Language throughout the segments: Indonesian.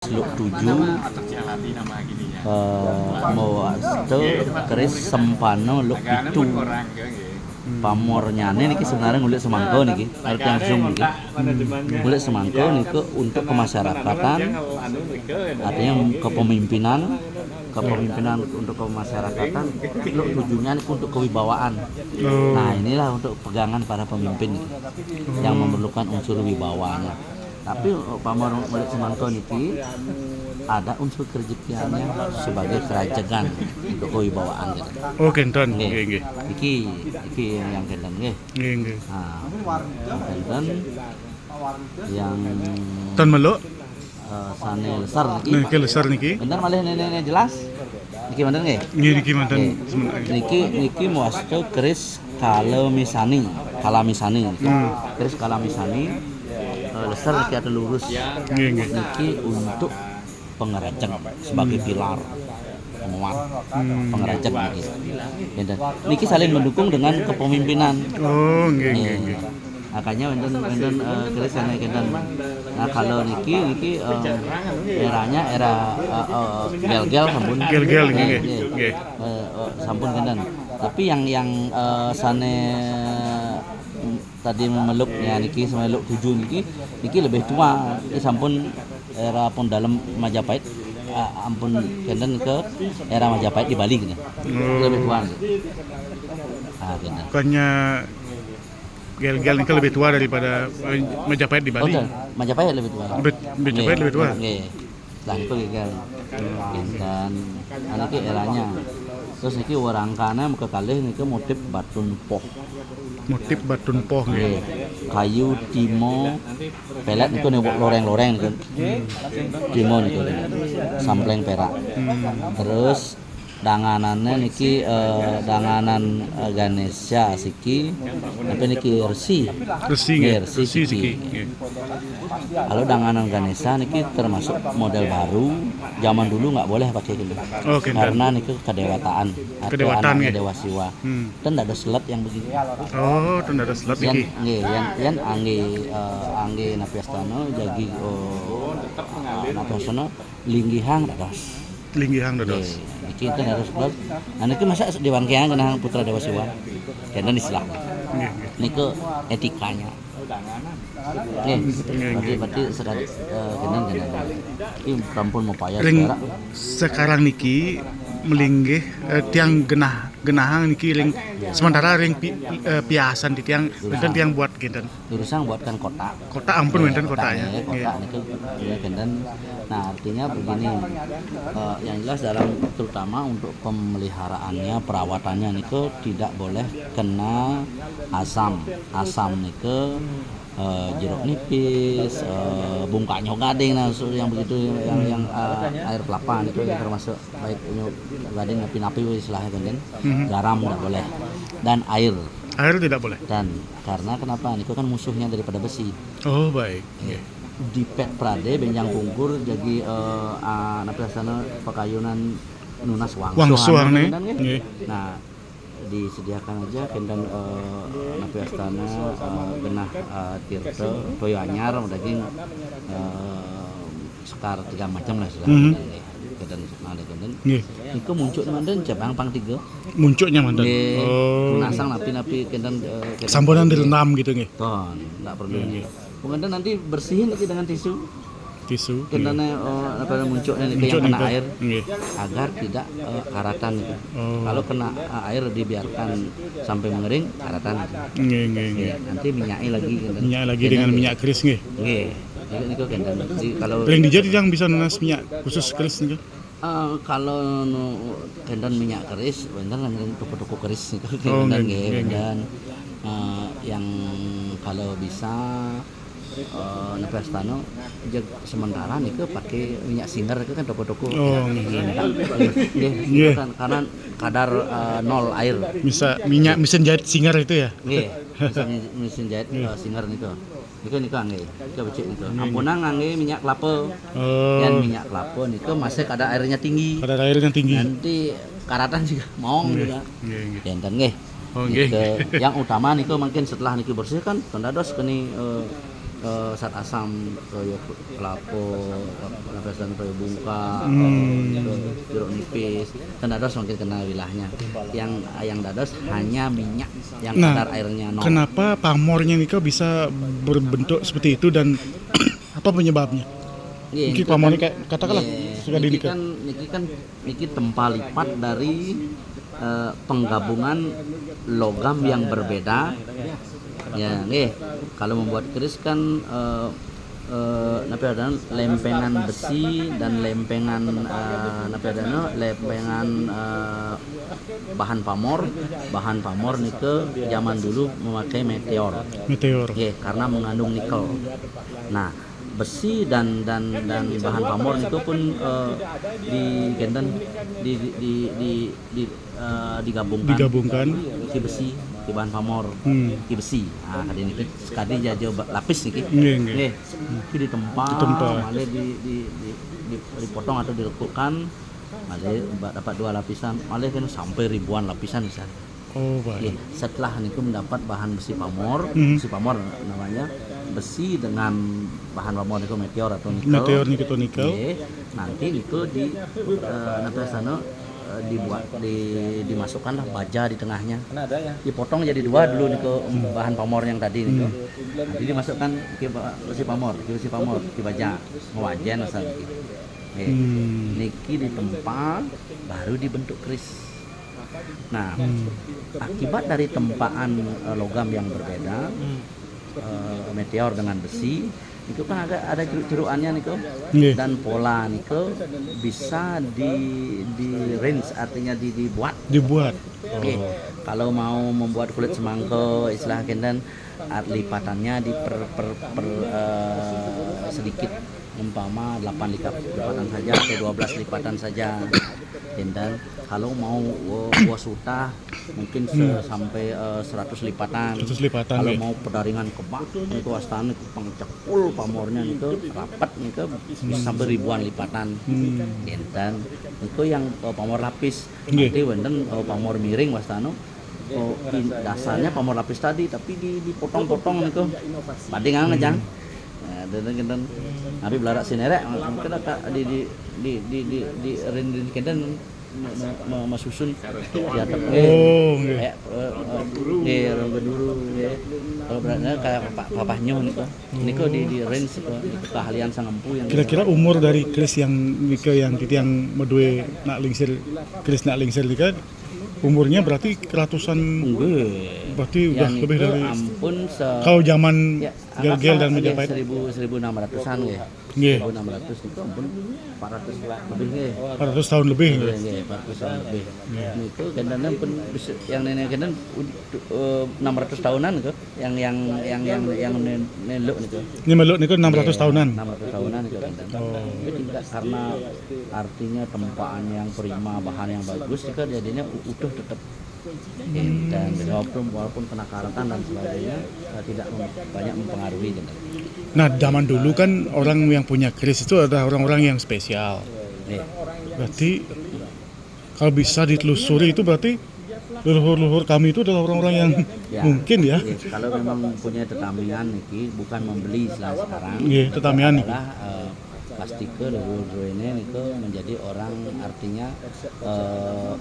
Luk tujuh mau itu keris sempano luk itu pamornyane niki sebenarnya ngulik semangko niki arep yang zoom niki ngulik semangko niki untuk kemasyarakatan artinya kepemimpinan untuk kemasyarakatan luk tujuhnya niki untuk kewibawaan. Nah inilah untuk pegangan para pemimpin niki yang memerlukan unsur wibawanya. Tapi pamor ngulik semangko niki ada unsur kerejekiannya sebagai kerajegan untuk kewibawaan gitu. Oh, kenton. Nggih. Iki yang kenten nggih. Nggih. Nah, kenten yang Ton meluk. sane lesar niki. Niki lesar niki. Bener malih nenek jelas. Niki bener nggih? Nggih niki manten Nggih. sebenarnya. Niki muasto keris kalamisani. Keris kalamisani lesar niki ada lurus. Nggih. Niki untuk pengerajang sebagai pilar penguat pengerajang niki. Niki saling mendukung dengan kepemimpinan. Oh, nggih. Makanya wonten keris ana kenten. Nah kalau niki eranya era gel-gel sampun. Gel-gel nggih. Sampun kenten. Tapi yang sane tadi memeluknya niki semeluk 7 niki lebih tua. Iki sampun era pun dalam Majapahit ampun kenten ke era Majapahit di Bali gitu. Lebih tua. Kenten. Bukannya gel-gel ini lebih tua daripada Majapahit di Bali. Oh, Majapahit lebih tua. Majapahit lebih tua. Nggih. Lah itu gel. Dan niki eranya. Terus niki warangkane muka kalih niki motif batun poh. Motif batun poh nggih. Kayu timo pelet niku nih loreng-loreng niku. Timo niku. Sampleng perak. Terus danganannya niki danganan Ganesha siki apa niki resi siki. Kalau danganan Ganesha niki termasuk model baru zaman dulu nggak boleh pakai gini karena niki kedewatan atau anaknya dewa siwa dan ada selat yang begini dan ada selat niki yang angge napiastano jagi napiastano linggihang dados niki itu harus sebab niki masa dewan kyang kena putra dewa siwa kena istilah niku etikanya berarti sekali kena ini perempuan mau payah sekarang niki melinggih tiang genahang niki ring sementara ring piasan di tiang benten tiang buat genten jurusan buatkan kota ampun benten kotanya kota niku ya genten. Nah artinya begini yang jelas dalam terutama untuk pemeliharaannya perawatannya niku tidak boleh kena asam niku jeruk nipis, bungkanya gading, nah yang begitu yang air kelapa itu termasuk baik gading napi-napi istilahnya kan, garam tidak boleh dan air tidak boleh dan karena kenapa itu kan musuhnya daripada besi. Oh baik. Di Pet Prade benjang pungkur jadi napi sana pakayunan nunas wangsuhan nih. Nah disediakan aja kendan napi astana genah tirta toyo anyar daging sekar 3 macam lah istilahnya kendan ada kendan itu muncul mandan cabang pang 3 munculnya mandan nasang napi kendan samponan direndam gitu nggih ton enggak perlu pengendan nanti bersihin lagi dengan tisu kendana munculnya yang kena air agar tidak karatan gitu. Kalau kena air dibiarkan sampai mengering karatan nanti minyaknya lagi dengan minyak keris nggih niku kendana kalau ring dijadi yang bisa nunas minyak khusus keris niku kalau kendan minyak keris bener kan toko-toko keris niku kendan nggih yang kalau bisa Nepestano sementara niku pakai minyak singer itu kan toko-toko kan karena kadar 0 air bisa minyak mesin jahit singer itu ya mesin jahit singer niku angge niku becik niku ampunang angge minyak kelapa yang minyak kelapa niku masih kadar airnya tinggi nanti karatan juga maong juga enten nggih yang utama niku mungkin setelah niku bersih kan tendados kene sat asam toyo kelapa lapisan toyo bungka jeruk nipis dan dados mungkin kena wilayahnya yang dados hanya minyak yang kadar airnya nol. Kenapa pamornya nika bisa berbentuk seperti itu dan apa penyebabnya? Mungkin pamornya kayak katakanlah sudah niki kan tempa lipat dari penggabungan logam yang berbeda. Ya, kalau membuat keris kan lempengan besi dan lempengan lempengan bahan pamor nike zaman dulu memakai meteor. Karena mengandung nikel. Nah, besi dan bahan pamor itu pun digabungkan ke besi di bahan pamor ke besi. Nah, kali ini sekali jajo lapis niki. Nggih. Iki ditempa, male dipotong atau dilekukkan, male dapat 2 lapisan, male kan sampai ribuan lapisan bisa. Oh, baik. Setelah niku mendapat bahan besi pamor namanya, besi dengan bahan pamor niku meteor atau nikel. Nanti niku di dimasukkanlah baja di tengahnya, dipotong jadi 2 dulu niku bahan pamor yang tadi niku. Nanti dimasukkan ke besi pamor ke baja mewajen asal niki ditempa baru dibentuk keris. Nah, akibat dari tempaan logam yang berbeda, meteor dengan besi itu kan ada jeruk-jerukannya niku, dan pola niku bisa di range, artinya dibuat. Kalau mau membuat kulit semangka istilah kenten, lipatannya sedikit, umpama 8 lipatan saja atau 12 lipatan saja. Dan kalau mau buah suta mungkin sampai 100 lipatan. Kalau mau pedaringan kebak itu astana itu pangcekul pamornya itu rapat itu bisa sampai ribuan lipatan. Dan itu yang pamor lapis. Nanti wonten pamor miring wastana. Dasarnya pamor lapis tadi tapi dipotong-potong niku. Bandingan aja. Dan tapi belarak sinerek mungkin di rendin kenten masusun di atap geduru kalau berarti kayak papahnya niku di range keahlian sang empu yang kira-kira umur dari keris yang medue nak lingsir nika umurnya berarti ratusan, berarti udah lebih dari kalau zaman Gel dan Majapahit 1600-an ya. 1600 itu ampun 400 lebih nggih. 400 tahun lebih. Nggih, 400 tahun lebih. Niku kendane pun yang nenek kenden 600 tahunan niku yang neluk niku. Ini meluk niku 600 tahunan. 600 tahunan niku kenden. Itu tidak karena artinya tempaan yang prima, bahan yang bagus itu jadinya utuh tetap. Dan walaupun kena karatan dan sebagainya tidak banyak mempengaruhi. Nah, zaman dulu kan orang yang punya keris itu ada orang-orang yang spesial. Berarti kalau bisa ditelusuri itu berarti leluhur kami itu adalah orang-orang yang mungkin ya. Kalau memang punya tetamian niki bukan membeli sekarang. Tetamian adalah pasti ke leluhur ini menjadi orang, artinya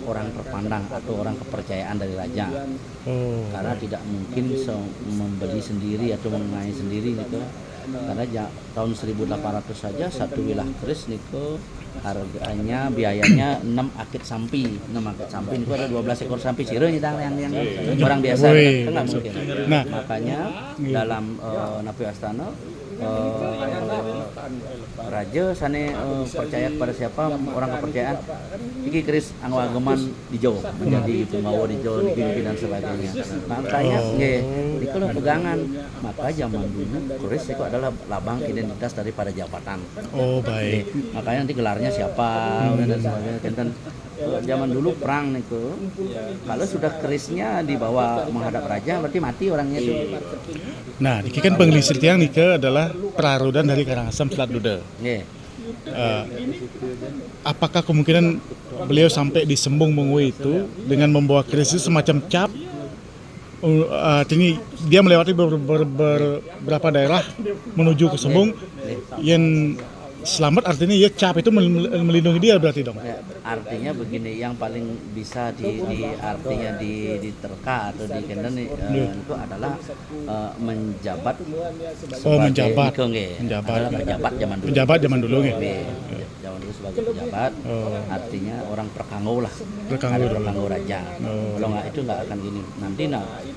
orang terpandang atau orang kepercayaan dari raja. Karena tidak mungkin membeli sendiri atau mengenai sendiri niku. Karena tahun 1800 saja satu wilah keris niku harganya biayanya 6 akit sampi niku ada 12 ekor sampi cire yang orang biasa kan nggak mungkin. Nah, makanya dalam Napi Astana raja sane percaya kepada siapa orang kepercayaan iki keris angwageman di Jawa menjadi penggawa di Jawa niki dan sebagainya. Makanya nggih niku pegangan. Maka zaman dulu keris itu adalah lambang identitas daripada jabatan. Oh, baik. Makanya nanti gelarnya siapa dan sebagainya. Kenten zaman dulu perang niku kalau sudah kerisnya dibawa menghadap raja berarti mati orangnya itu. Nah, niki kan penglisir tiang nika adalah perarudan dari Karangasem Selat Duda. Apakah kemungkinan beliau sampai di Sembung Mengwe itu dengan membawa keris itu semacam cap artinya dia melewati beberapa daerah menuju ke Sembung. Yang selamat artinya ya cap itu melindungi dia berarti dong. Ya, artinya begini, yang paling bisa artinya diterka atau dikendali itu adalah menjabat menjabat. Adalah pejabat zaman dulu. Penjabat zaman dulu nggih. Zaman dulu sebagai pejabat, artinya orang perkanggo lah. Perkanggo raja. Kalau nggak itu nggak akan gini. Nanti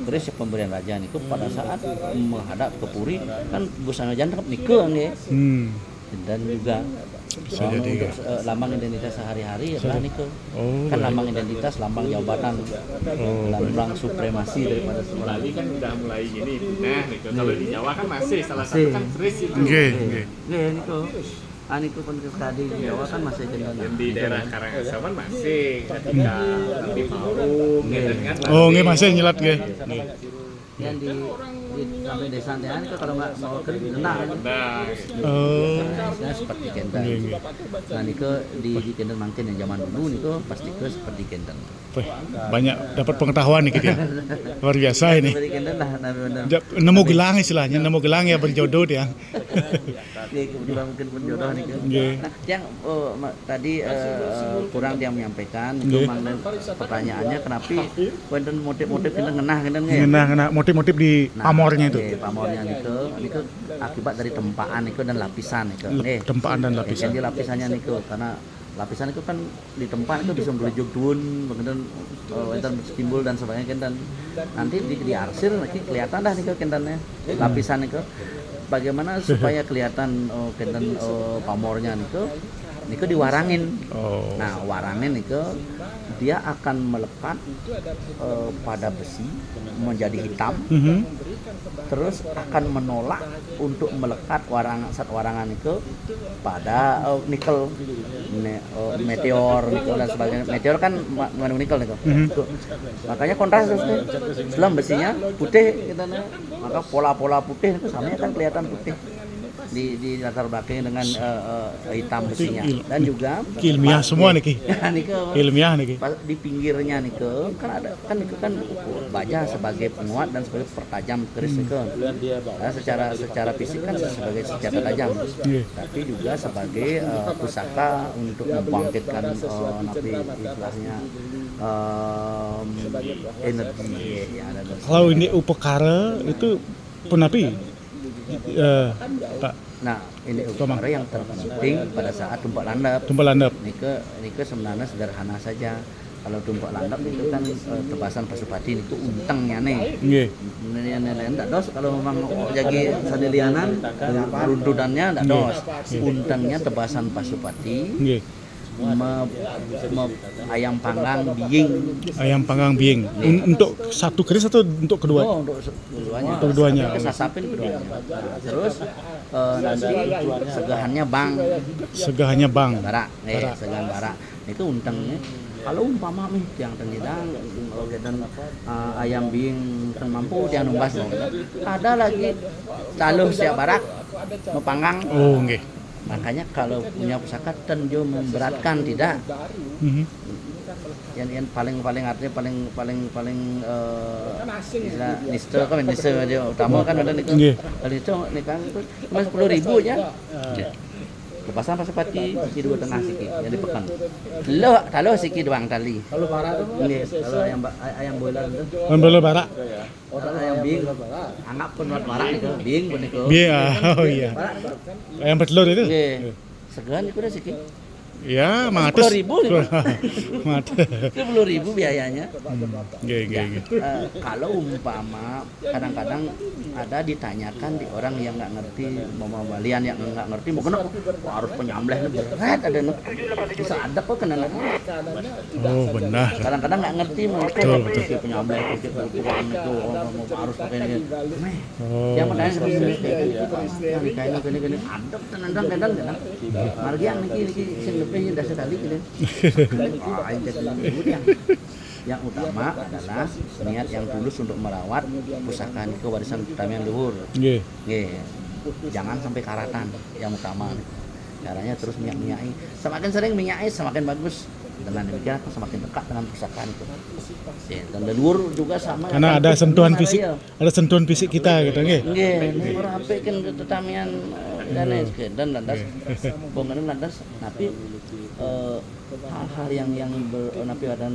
terus pemberian raja itu pada saat menghadap ke Puri kan busana jantan nikah nggih. Dan juga untuk lambang identitas sehari-hari adalah nikah. Kan lambang identitas, lambang jabatan, lambang supremasi daripada semua. Bali kan udah mulai gini. Nah, kalau di Jawa kan masih salah satu kan keris itu. Nggih. Nikah. Niku pun sekali di Jawa kan masih cenderung. Yang di daerah Karangasem kan masih ketika di Marum gitu kan. Nggih masih nyelat nggih. Yang di sampai desa Antean itu kalau nggak mau ke kena kan. Nah, seperti kenten. Nah, niku di kenten mungkin yang zaman dulu niku pasti ke seperti kenten. Banyak dapat pengetahuan nih kita. Luar biasa ini. Seperti kenten lah, Nemu gelang istilahnya, nemu gelang ya berjodoh dia. Juga mungkin penjodoh niku. Nah, yang tadi kurang dia menyampaikan itu pertanyaannya kenapa kenten motif-motif kita ngenah Ngenah motif-motif di pamornya itu. Pamornya niku akibat dari tempaan niku dan lapisan niku. Tempaan dan lapisan. Jadi lapisannya niku karena lapisan itu kan di tempat itu bisa belajuk dun, kemudian timbul dan sebagainya dan nanti di arsir nanti kelihatan dah niku kentannya lapisan niku. Bagaimana supaya kelihatan kenten pamornya niku diwarangin. Nah, warangin niku dia akan melekat pada besi menjadi hitam. Terus akan menolak untuk melekat warangan itu pada nikel, meteor, nikel dan sebagainya. Meteor kan mengandung nikel nikel. Makanya kontras terus selam besinya putih gitu, maka pola-pola putih itu sama kan kelihatan putih di latar belakang dengan hitam besinya. Dan juga ilmiah semua nih ilmiah nih di pinggirnya nih kan ada kan itu kan baja sebagai penguat dan sebagai pertajam keris itu. Nah, secara fisik kan sebagai senjata tajam, tapi juga sebagai pusaka untuk membangkitkan napi istilahnya energi ya. Kalau ini upekara itu penapi Pak. Nah, ini upekara yang terpenting pada saat tumpak landap. Nike sebenarnya sederhana saja. Kalau tumpak landap itu kan tebasan Pasupati itu untangnya nih. Nggak dos kalau memang jadi sadelianan runtutannya nggak dos. Untangnya tebasan Pasupati. Ayam panggang biing. Untuk satu keris atau untuk kedua? Untuk keduanya. Kesasapin keduanya. Terus nanti segahannya bang. Barak. Segahan barak. Itu untangnya. Kalau umpama yang tenjidang dan ayam biing mampu yang numbas ada lagi taluh siap barak mau panggang. Makanya kalau punya pusaka tentu memberatkan tidak. Yang paling artinya paling istilah nisto kan nisto dia utama kan ada niku. Kalau itu nikah itu cuma 10.000 aja. Lepasan Pasupati siki 2 tengah siki jadi pekan. Kalau siki doang tali. Kalau barak itu kalau ayam boiler itu. Boiler barak. Ayam bing anggap pun barak itu bing pun itu. Iya. Ayam bertelur itu. Segan itu udah siki. Ya, mates. 10.000 10.000 biayanya. Kalau umpama kadang-kadang ada ditanyakan di orang yang nggak ngerti, mau balian yang nggak ngerti, mau kenapa harus penyambleh berat ada bisa ada kok kena lagi. Benar. Kadang-kadang nggak ngerti mau penyambleh itu harus pakai ini. Yang makanya seperti yang dikain gini adab tenang. Margian niki lebih dah sekali gitu. Yang utama adalah niat yang tulus untuk merawat pusaka ke warisan utama yang luhur. Jangan sampai karatan yang utama. Caranya terus minyak-minyai. Semakin sering minyai semakin bagus. Dengan demikian akan semakin dekat dengan pusakaan itu. Ya, dan leluhur juga sama. Karena akan ada sentuhan ada fisik, ya. ada sentuhan fisik kita gitu nggih. Nggih, leluhur HP kan ketetamian dan landas bongan landas tapi hal-hal yang napi ada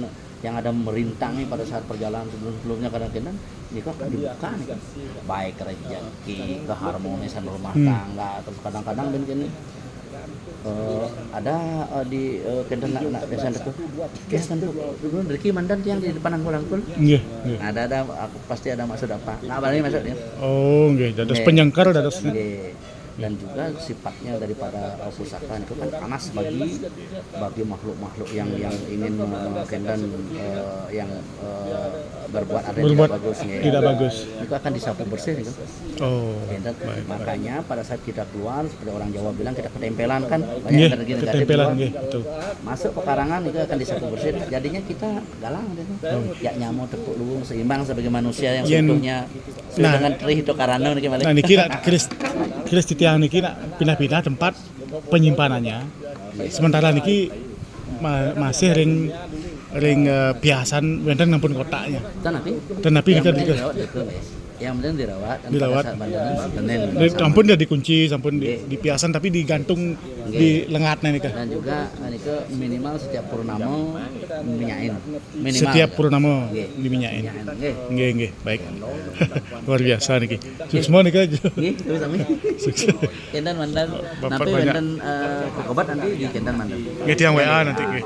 yang ada merintangi pada saat perjalanan sebelumnya kadang-kadang ini kok akan dibuka nih kan, baik rezeki, keharmonisan rumah tangga, terus kadang-kadang begini ada di kendan nak biasa itu ya kan dulu dari mandan yang di depan angkul Nggih. ada aku pasti ada maksud apa nggak balik maksudnya Oh, nggih, dados penyengkar dados. Nggih. Dan juga sifatnya daripada pusaka itu kan panas bagi makhluk-makhluk yang ingin kendan yang berbuat ada yang Berbuat tidak bagus ya. tidak bagus. Itu akan disapu bersih gitu. Oh. Dan makanya pada saat kita keluar seperti orang Jawa bilang kita ketempelan kan Nggih, yang negatif ketempelan keluar. nggih, betul. Masuk pekarangan itu akan disapu bersih. Jadinya kita galang gitu. Ya nyamuk tepuk luwung seimbang sebagai manusia yang seutuhnya Nah. dengan trih itu karana niki balik. Nah niki nak Kris titiang niki nak pindah-pindah tempat penyimpanannya. Sementara niki masih ring biasan wonten ngampun kotaknya. Tapi yang nika penting dirawat itu, yang penting dirawat dan Dirawat. pada saat bantuan ampun dia dikunci sampun dipiasan tapi digantung di lengatnya nika. dan juga itu minimal setiap purnama minyain minimal Setiap purnama Nggih. diminyain. nggih Nggih, baik. Luar biasa niki. Sukses nika. nggih terus kami Sukses. kendan mandan Bapak nanti banyak. wonten obat nanti di kendan mandan Nggih tiang WA nanti nggih.